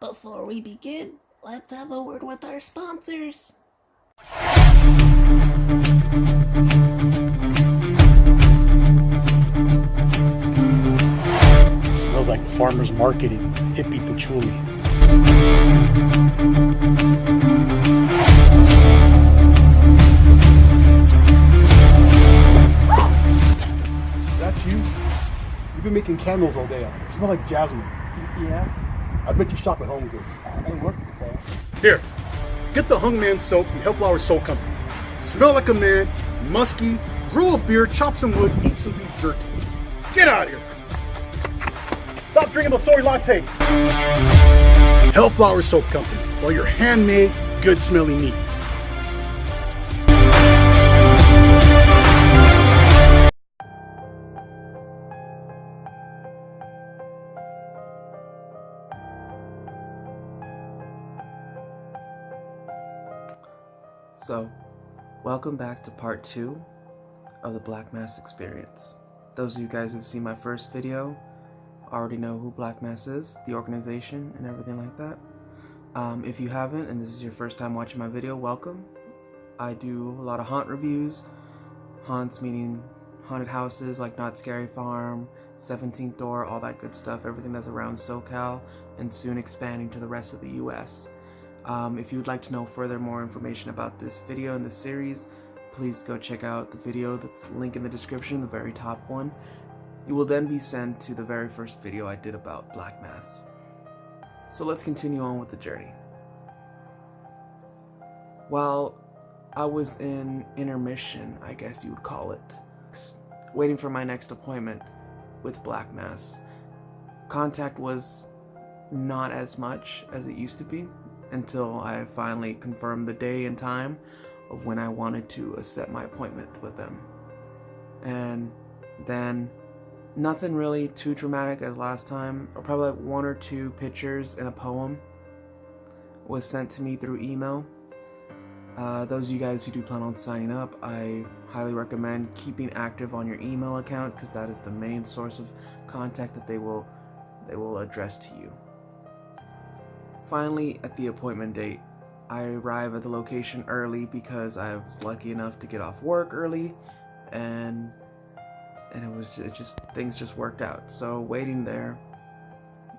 Before we begin, let's have a word with our sponsors. Smells like farmer's market in hippie patchouli. Is that you? You've been making candles all day. They smell like jasmine. Yeah, I bet you shop at Home Goods. I work there. Here, get the Hung Man soap from Hellflower Soap Company. Smell like a man, musky, grow a beard, chop some wood, eat some beef jerky. Get out of here! Stop drinking those soy lattes. Hellflower Soap Company, for your handmade, good smelling needs. So, welcome back to part 2 of the BlackMass experience. Those of you guys who've seen my first video already know who BlackMass is, the organization, and everything like that. If you haven't, and this is your first time watching my video, welcome. I do a lot of haunt reviews. Haunts meaning haunted houses like Not Scary Farm, 17th Door, all that good stuff, everything that's around SoCal, and soon expanding to the rest of the US. If you would like to know more information about this video and this series, please go check out the video that's linked in the description, the very top one. You will then be sent to the very first video I did about BlackMass. So let's continue on with the journey. While I was in intermission, I guess you would call it, waiting for my next appointment with BlackMass, contact was not as much as it used to be until I finally confirmed the day and time of when I wanted to set my appointment with them. And then nothing really too dramatic as last time, or probably like 1 or 2 pictures and a poem was sent to me through email. Those of you guys who do plan on signing up, I highly recommend keeping active on your email account, because that is the main source of contact that they will address to you. Finally, at the appointment date, I arrive at the location early because I was lucky enough to get off work early, and things just worked out. So waiting there,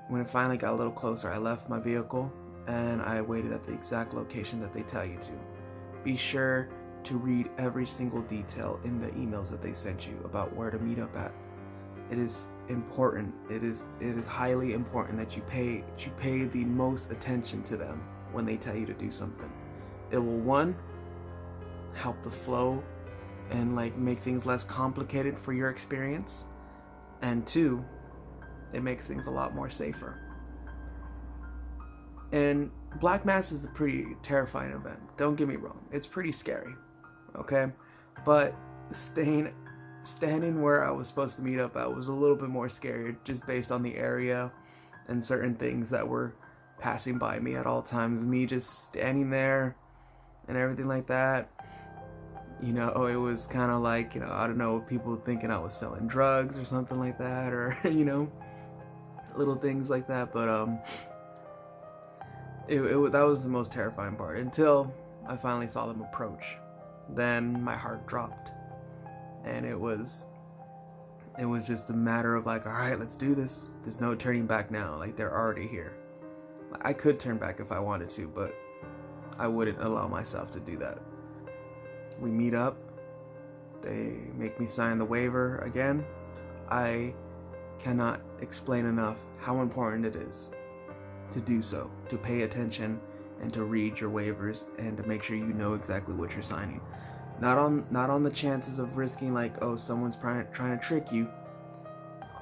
when it finally got a little closer, I left my vehicle and I waited at the exact location that they tell you to. Be sure to read every single detail in the emails that they sent you about where to meet up at. It is important. It is highly important that you pay the most attention to them when they tell you to do something. It will, 1, help the flow and make things less complicated for your experience, and 2, it makes things a lot more safer. And BlackMass is a pretty terrifying event, don't get me wrong, it's pretty scary, okay? But standing where I was supposed to meet up at was a little bit more scary, just based on the area and certain things that were passing by me at all times. Me just standing there and everything like that. You know, it was kind of like, I don't know, people thinking I was selling drugs or something like that, or, little things like that. But, that was the most terrifying part, until I finally saw them approach. Then my heart dropped. And it was just a matter of all right, let's do this. There's no turning back now. They're already here. I could turn back if I wanted to, but I wouldn't allow myself to do that. We meet up. They make me sign the waiver again. I cannot explain enough how important it is to do so, to pay attention and to read your waivers and to make sure you know exactly what you're signing. Not on the chances of risking someone's trying to trick you.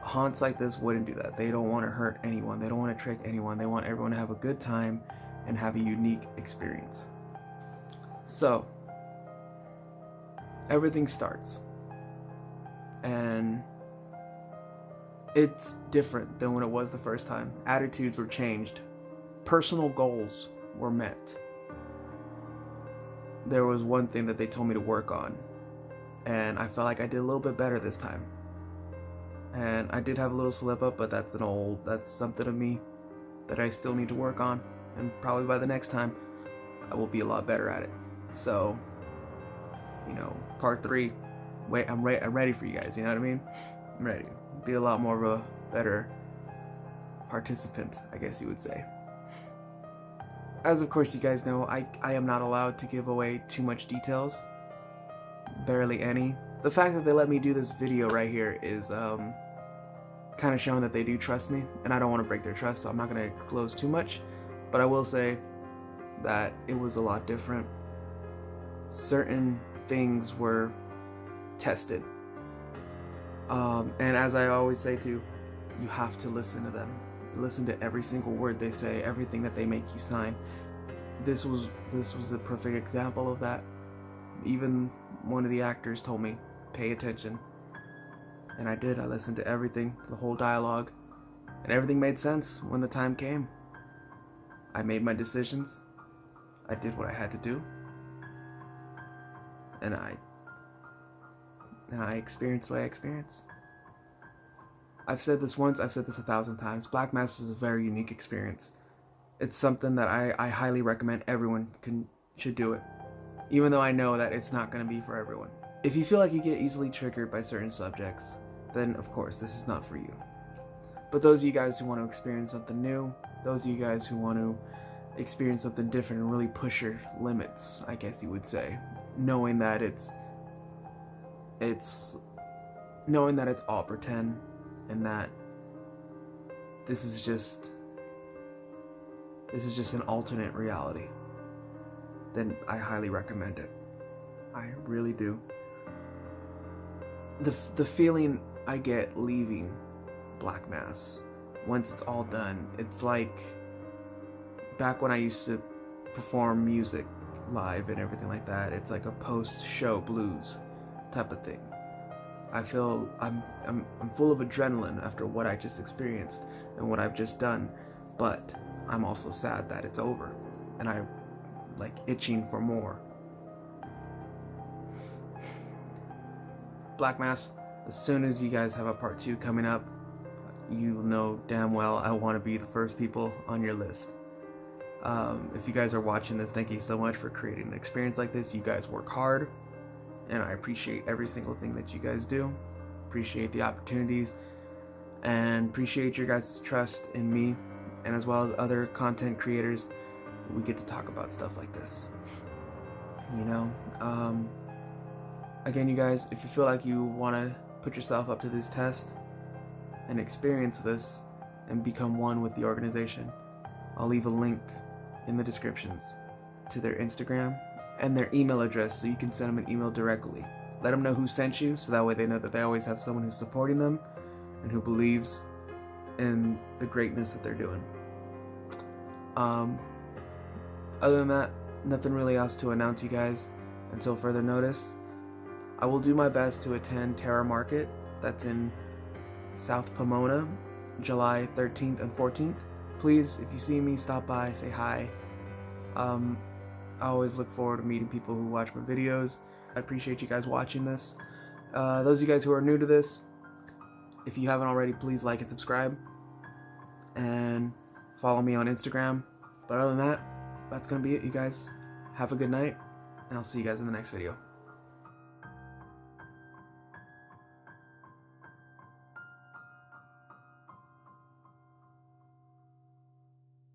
Haunts like this wouldn't do that. They don't want to hurt anyone. They don't want to trick anyone. They want everyone to have a good time and have a unique experience. So, everything starts. And it's different than when it was the first time. Attitudes were changed. Personal goals were met. There was one thing that they told me to work on, and I felt like I did a little bit better this time. And I did have a little slip up, but that's something of me that I still need to work on, and probably by the next time I will be a lot better at it. So, you know, part 3, wait, I'm ready for you guys, you know what I mean? I'm ready. Be a lot more of a better participant, I guess you would say. As of course you guys know, I am not allowed to give away too much details. Barely any. The fact that they let me do this video right here is kind of showing that they do trust me, and I don't want to break their trust, so I'm not going to disclose too much. But I will say that it was a lot different. Certain things were tested. And as I always say too, you have to listen to them. Listen to every single word they say, everything that they make you sign. This was a perfect example of that. Even one of the actors told me, pay attention. And I did. I listened to everything, the whole dialogue, and everything made sense when the time came. I made my decisions. I did what I had to do. And I experienced what I experienced. I've said this once, I've said this 1,000 times. BlackMass is a very unique experience. It's something that I highly recommend everyone should do it. Even though I know that it's not going to be for everyone. If you feel like you get easily triggered by certain subjects, then of course this is not for you. But those of you guys who want to experience something new, those of you guys who want to experience something different and really push your limits, I guess you would say, knowing that it's all pretend, and that this is just an alternate reality, then I highly recommend it. I really do. The feeling I get leaving BlackMass once it's all done, it's like back when I used to perform music live and everything like that. It's like a post-show blues type of thing. I feel I'm full of adrenaline after what I just experienced and what I've just done, but I'm also sad that it's over, and I'm like itching for more. BlackMass, as soon as you guys have a part 2 coming up, you know damn well I want to be the first people on your list. If you guys are watching this, thank you so much for creating an experience like this. You guys work hard, and I appreciate every single thing that you guys do. Appreciate the opportunities, and appreciate your guys' trust in me, and as well as other content creators. We get to talk about stuff like this, you know. Again, you guys, if you feel like you want to put yourself up to this test and experience this and become one with the organization, I'll leave a link in the descriptions to their Instagram and their email address, so you can send them an email directly. Let them know who sent you, so that way they know that they always have someone who's supporting them and who believes in the greatness that they're doing. Other than that, nothing really else to announce, you guys, until further notice. I will do my best to attend Terra Market. That's in South Pomona, July 13th and 14th. Please, if you see me, stop by, say hi. I always look forward to meeting people who watch my videos. I appreciate you guys watching this. Those of you guys who are new to this, if you haven't already, please like and subscribe. And follow me on Instagram. But other than that, that's going to be it, you guys. Have a good night, and I'll see you guys in the next video.